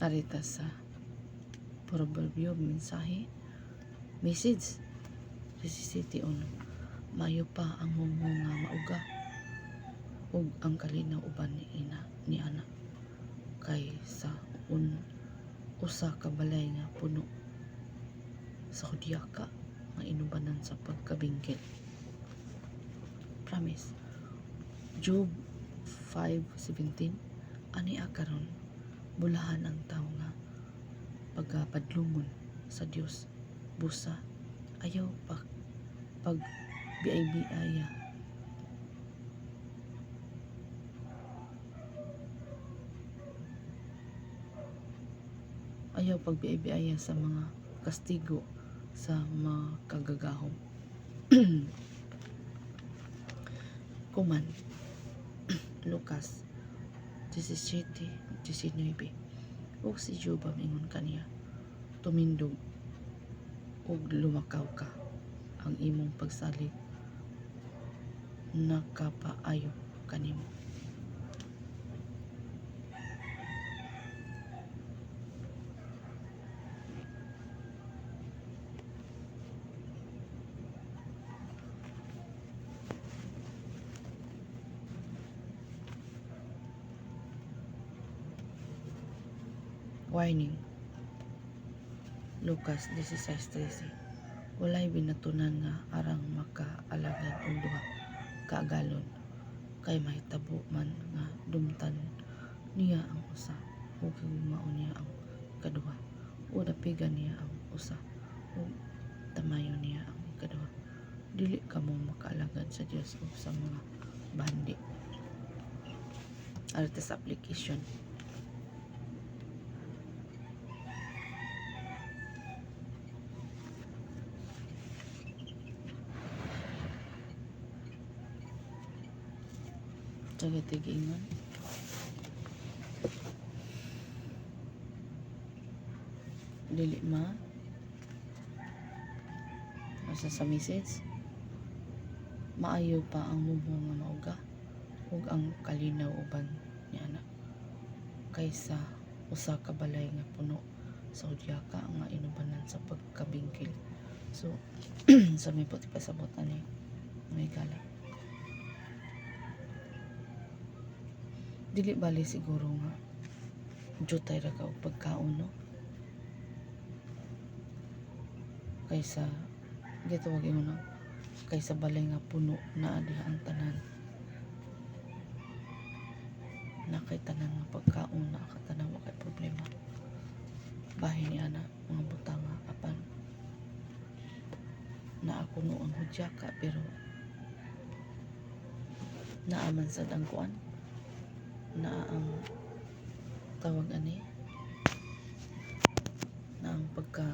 arita sa proverbio mensahe message 17:1. Mayo pa ang mumo nga mauga ug ang kalinaw uban ni ana kay sa usa ka balay nga puno sa hudyaka nga inubanan sa pagkabingkil. Promise. Job 5:17. Ani karon bulahan ang tao nga pagapadlungon sa Dios, busa ayaw pag biay-biaya. Ayaw pagbiay-biaya sa mga kastigo sa mga kagagahom. Kuman Lucas 17:19. Ug si Job mingon kaniya, tumindog ug lumakaw ka, ang imong pagsalig nakapaayo kanimo. Warning. Lucas 16:13. Walay binatunan nga arang makaalagad og duha ka agalon, kay mahitabo man nga dumtan niya ang usa ug higugmao niya ang ikaduha, o dapigan niya ang usa ug tamayo niya ang ikaduha. Dili kamo makaalagad sa Dios ug sa mga bandi. Artes application. Tagatigingon. Dili asa sa message. Maayo pa ang mumo nga mauga ug ang kalinaw uban ni ana kaysa usa ka balay nga puno sa hudyaka nga inubanan sa pagkabingkil. So sa may puti pasabot ani may gala. Dili bali siguro nga jutay ra ka og pagkaon, no? Kaysa dito wag ingon no? Kaysa balay nga puno na diha ang tanan. Na kay tanan nga pagkaon na katanaw kay problema. Bahin ni ana mga butang apan na ako no ang hudyaka pero naaman sa dangkuan na ang tawag ani na ang pagka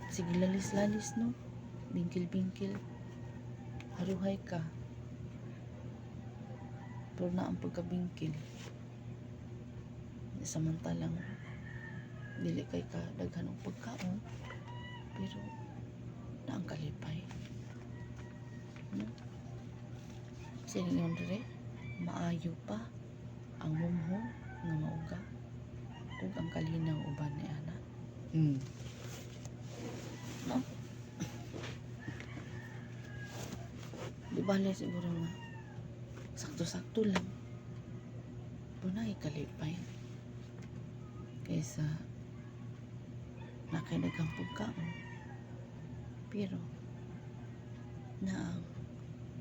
sige lalis-lalis, no, bingkil-bingkil, haruhay ka pero na ang pagkabingkil samantalang dili kay ka daghan og pagkaon pero na ang kalipay, no? Siningon dire maayo pa ang mumho nga mauga ug ang kalinaw uban ni ana. No? Di bale siguro nga sakto-sakto lang punay kalipay kaysa nakaidagang pagkaon pero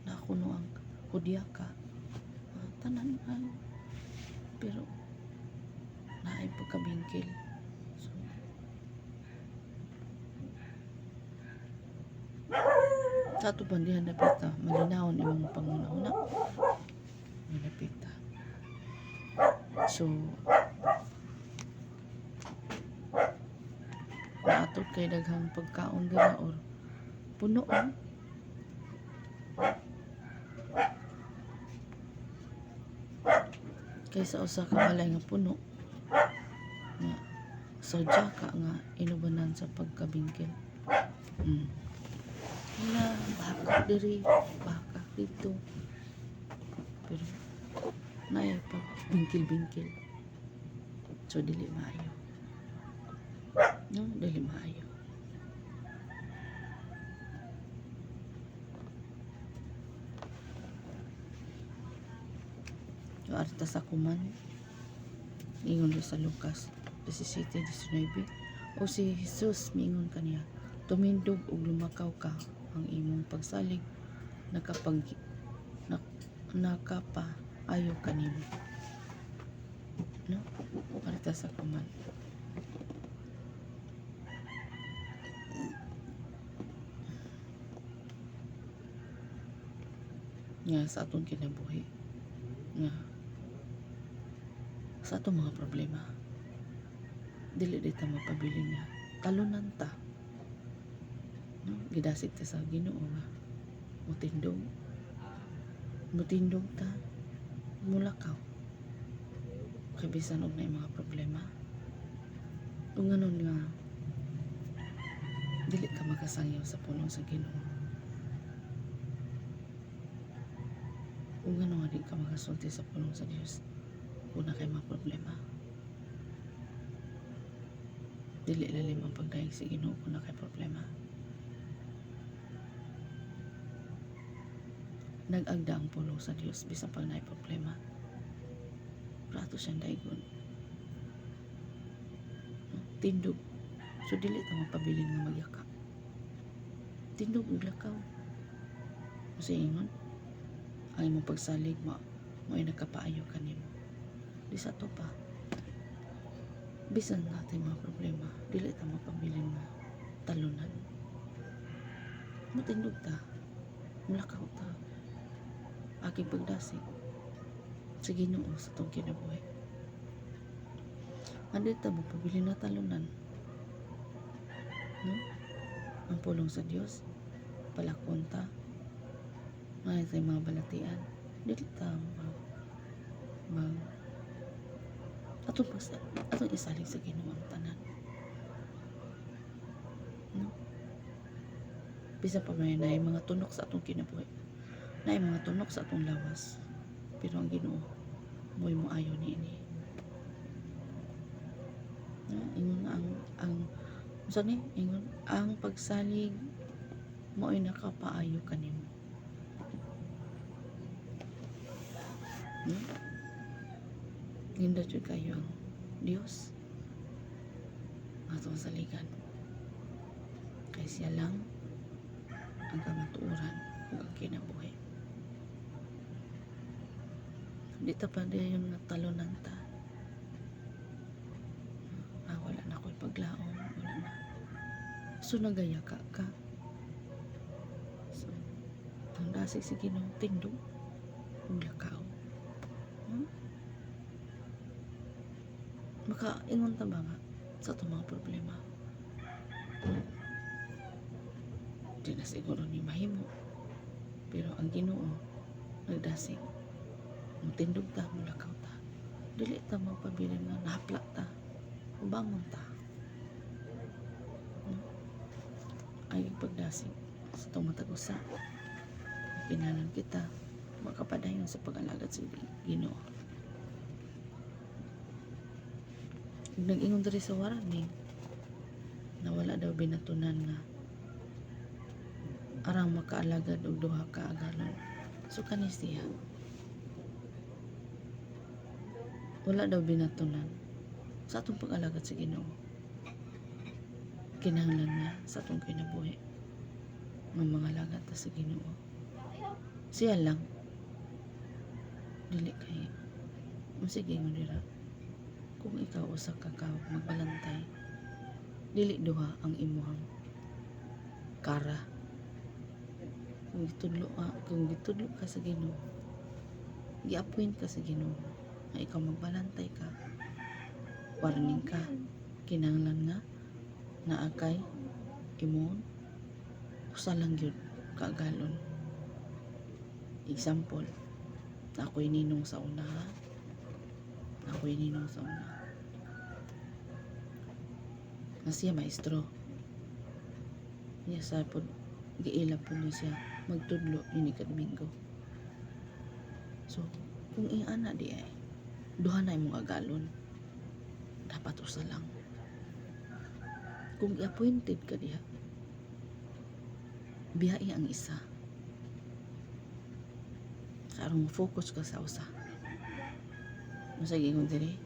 nakuno ang hudyaka tanan pero naay pagkabingkil. So sa ato bandihan napita malinawon imong pangunahuna napita. So naatod kay daghang pagkaon dira or puno kaysa usa ka balay nga puno nga sa hudyaka nga inubanan sa pagkabingkil. Wala bakak diri bakak dito pero naay pa bingkil-bingkil. So So dili maayo. No, dili maayo. So arta sa kuman ingon rin sa Lucas 17:19 o si Jesus miingon kaniya, tumindog ug lumakaw ka, ang imong pagsalig nakapaayo kanimo. No? Arta sa kuman. Nga sa atong kinabuhi. Nga sa atong mga problema. Dili ta mapabilin nga talunan ta. No? Gidasig ta sa Ginoo nga mutindog ta mulakaw kay bisan og naay mga problema. Ug nganon nga dili ka makasangyaw sa pulong sa Ginoo. Ug nganon nga di ka makasulti sa pulong sa Dios kung na kay mga problema. Dili lalim ang pagdaig sa Ginoo kung na kay problema. Nag-agda ang pulong sa Dios bisan pag naay problema. Prato siyang daigon. Tindog. So dili ta mapabilin nga magyakap. Tindog ug lakaw. Kasi ingon ang imong pagsalig mo'y nakapaayo kanimo. Di sa to pa. Bisan natin mga problema, dili ta mapabilin nga talunan. Matindog ta. Mulakaw ta. Aking pagdasig sa Ginoo sa tong kinabuhi. Andi ta mapabilin na talunan. No? Ang pulong sa Dios palakon ta. May sa mga balatian. Dili ta atong isalig sa Ginoo ang tanan. No? Bisa pa may naay mga tunok sa atong kinabuhi. Naay mga tunok sa atong lawas. Pero ang Ginoo mo'y moayo niini. Ingon ang pagsalig mo'y nakapaayo kanimo. Linda jud kayo ang Dios atong saligan. Kay siya lang ang kamatuoran ug ang kinabuhi. Di ta pa yung natalunan ta. Wala na ako'y paglaom. Wala na. So nagaya ka. So tandasig si Ginoo tindog ug lakaw. Makaingon ta ba nga sa itong mga problema? Di na siguro ni mahimo. Pero ang Ginoo nagdasig. Mutindog ta, mulakaw ta. Dili ta magpabilin nga nahapla ta. Ubangon ta. Ay pagdasig sa itong matagusa. Kinanan kita makapadayon sa pag-alagad sa Ginoo. Nag-ingon diri sa warning na wala daw binatunan nga arang makaalagad og duha ka agalon. So kanis siya wala daw binatunan sa atong pag-alagad sa Ginoo. Kinahanglan na sa atong kinabuhi nga mga alagad ta sa Ginoo. Siya lang dili kay sige mo dira. Kung ikaw usa ka magbalantay, dili duha ang imuhang kara. Kung gitudlo ka sa Ginoo, gi-appoint ka sa Ginoo na ikaw magbalantay ka, warning ka, kinahanglan nga naakay imong usa lang gyud kaagalon. Example, ako'y ninong sa una. Na siya maestro. Niya sa pod giila po niya siya magtudlo ini ka Domingo. So, kung iana di ay duha na imong agalon. dapat usa lang. Kung i-appointed ka diha, biyai ang isa. Karong focus ka sa usa. Masa gingon diri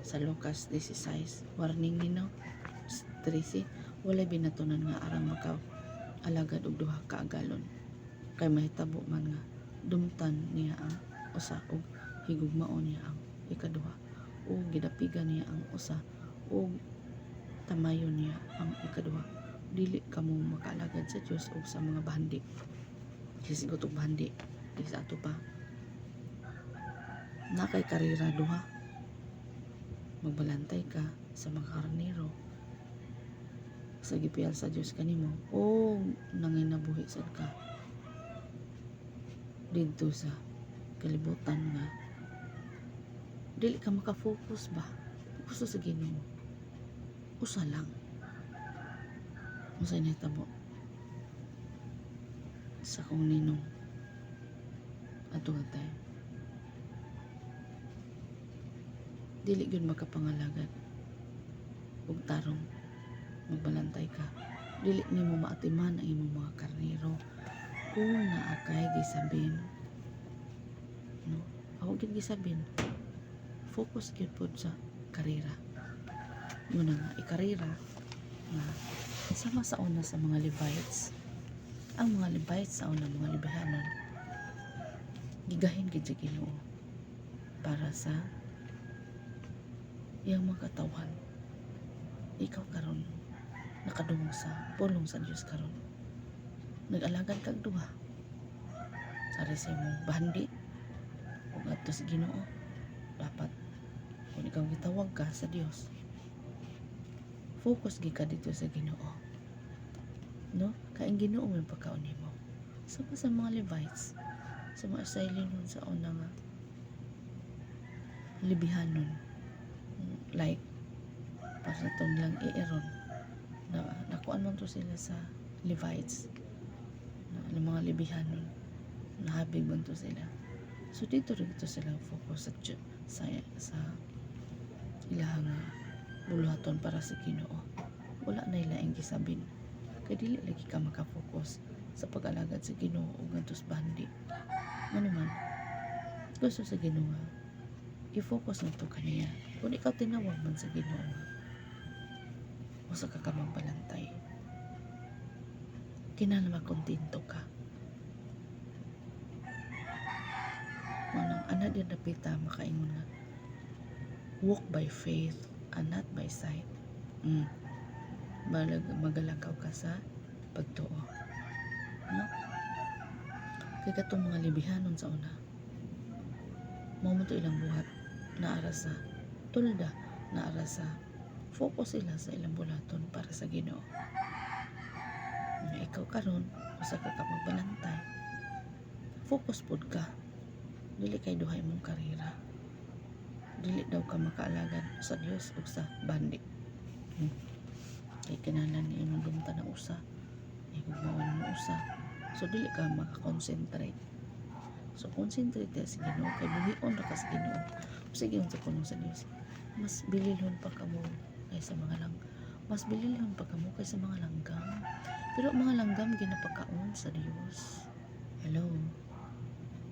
sa Lucas 16, warning nino, 13, walay binatunan nga arang makaw alagad og duha ka agalon. Kay mahitabo man nga dumtan niya ang usa ug higugmaon niya ang ikaduha, ug gidapigan niya ang usa ug tamayon niya ang ikaduha. Dili kamo makaalagad sa Dios ug sa mga bahandi. Sisigot og bahandi di sa ato pa. Nakay karera duha. Magbalantay ka sa mga karnero sa gipiyal sa Dios kanimo o nanginabuhi sad ka dito sa kalibutan nga dili ka makafocus ba gusto sa Ginoo. Usa lang usa nahitabo sa kong ninong adto time dili gyud makapangalagad ug tarong magbalantay ka. Dili nimo maatiman ang imong mga karnero kung naakay gisabin, no? Ako gid gisabin, focus gyud pod sa karera. Muna nga ikarera nga sama sa una sa mga Levites. Ang mga Levites sa una, mga Lebihanon, gigahin gid sa Ginoo para sa iyang mga katawan. Ikaw karon nakadungog sa pulong sa Dios karon, nag-alagad kag duha sa sa imong bahandi ug adto sa Ginoo. Dapat kung ikaw gitawag ka sa Dios, focus gid ka dito sa Ginoo, no? Kay ang Ginoo may pagkaon nimo sama sa mga Levites, sa mga Israelinon sa una nga Lebihanon, like para itong lang Aaron na nakuan man to sila sa Levites na mga Lebihanon, nahabig man to sila. So dito rin ito sila focus sa ilahang buluhaton para sa Ginoo. Wala na ilaing gisabin kay dili lagi ka makafocus sa pag-alagad sa Ginoo ug ngadto sa bandi. Ano man gusto sa Ginoo, i-focus na to kaniya. Kung ikaw tinawag man sa Ginoo, usa ka magbalantay, kinahanglan makontento ka. Manang ana din napita makaingon nga walk by faith and not by sight. Magalakaw ka sa pagtuo, no? Kay katong mga Lebihanon sa una, mao man to ilang buhat naara sa tulda, naara sa focus sila sa ilang bulaton para sa Ginoo. Ikaw karon usa ka magbalantay, focus pod ka, dili kay duhay mong karera, dili daw ka makaalagad sa Dios ug sa bandi. Kay kinahanglan ni imong dumta na usa, igugmaon mo usa, so dili ka makakonsentrate. So concentrate ka sa Ginoo, kay buhion ra ka sa Ginoo. Sige unsa kuno sa Dios, mas bililhon pa kamo kaysa mga mas bililhon pa kamo kaysa mga langgam. Pero mga langgam ginapakaon sa Dios. Hello,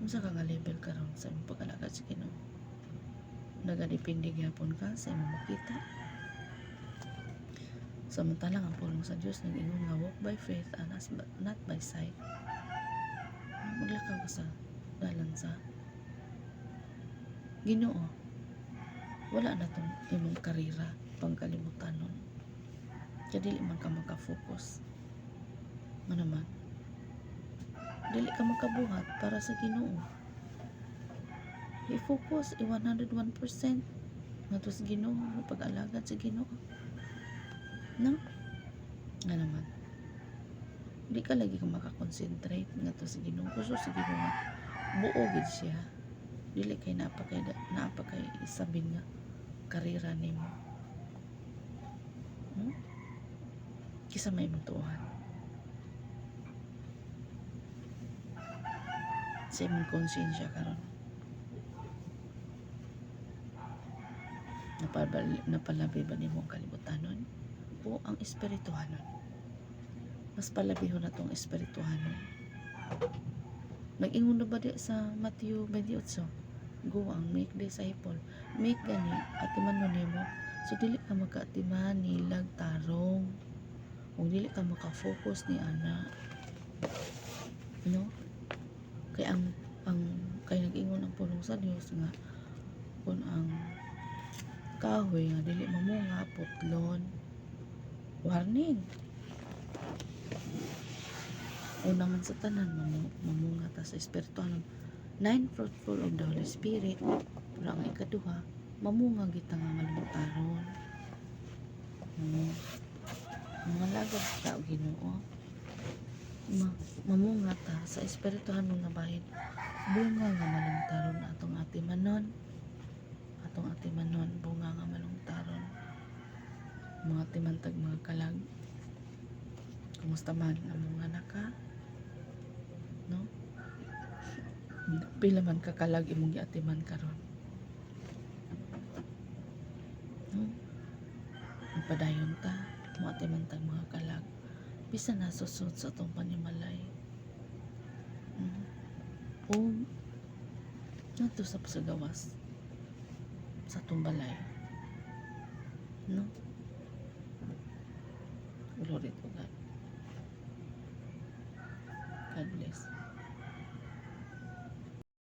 unsa ka nga level karon sa imong pag-alagad sa Ginoo? Nagadepende gyapon ka sa imong makita. Samantalang ang pulong sa Dios nag-ingon nga walk by faith and not by sight. Maglakaw ka sa dalan sa Ginoo. Wala na tong imong karera pangkalibutanon. Kaya dili man ka makafocus. Nga naman, dili ka makabuhat para sa Ginoo. I-focus 101% nga to sa Ginoo, pag-alagad sa Ginoo. No? Nga naman, di ka lagi ka makakonsentrate nga to sa Ginoo. Gusto sa Ginoo nga buo gid siya, dili kay napakay isabin nga karera nimo, kisa may mutuhan sa imong konsensya karon. Napalabi ba nimo ang kalibutanon o ang espirituhanon? Mas palabihon na tong espirituhanon. Nag-ingon na ba di sa Matthew 28? Go ang make disciple. Make gani atimanon nimo. So dili ka makaatiman nilag tarong. Kung dili ka maka-focus ni ana. No? Kay kay nag-ingon ang pulong sa Dios nga kung ang kahoy nga dili mamunga putlon. Warning. Una man sa tanan mamunga ta sa espirituhanon. 9 fruitful of the Holy Spirit. Pero ang ikaduha, mamunga kita nga malungtaron. Mga lagad sa tao Ginoo. Mamunga ta sa espirituhanon nga bahin. Bunga nga malungtaron atong atimanon. Atong atimanon bunga nga malungtaron. Mga timantag mga kalag. Kumusta man namunga na ka? No? Pila man kakalag imong giatiman karon. No? Padayon ta, mo atiman tag mga kalag. Bisan na susod sa atong panimalay. O nato sa pasagawas sa atong balay. No? Glory to God. God bless.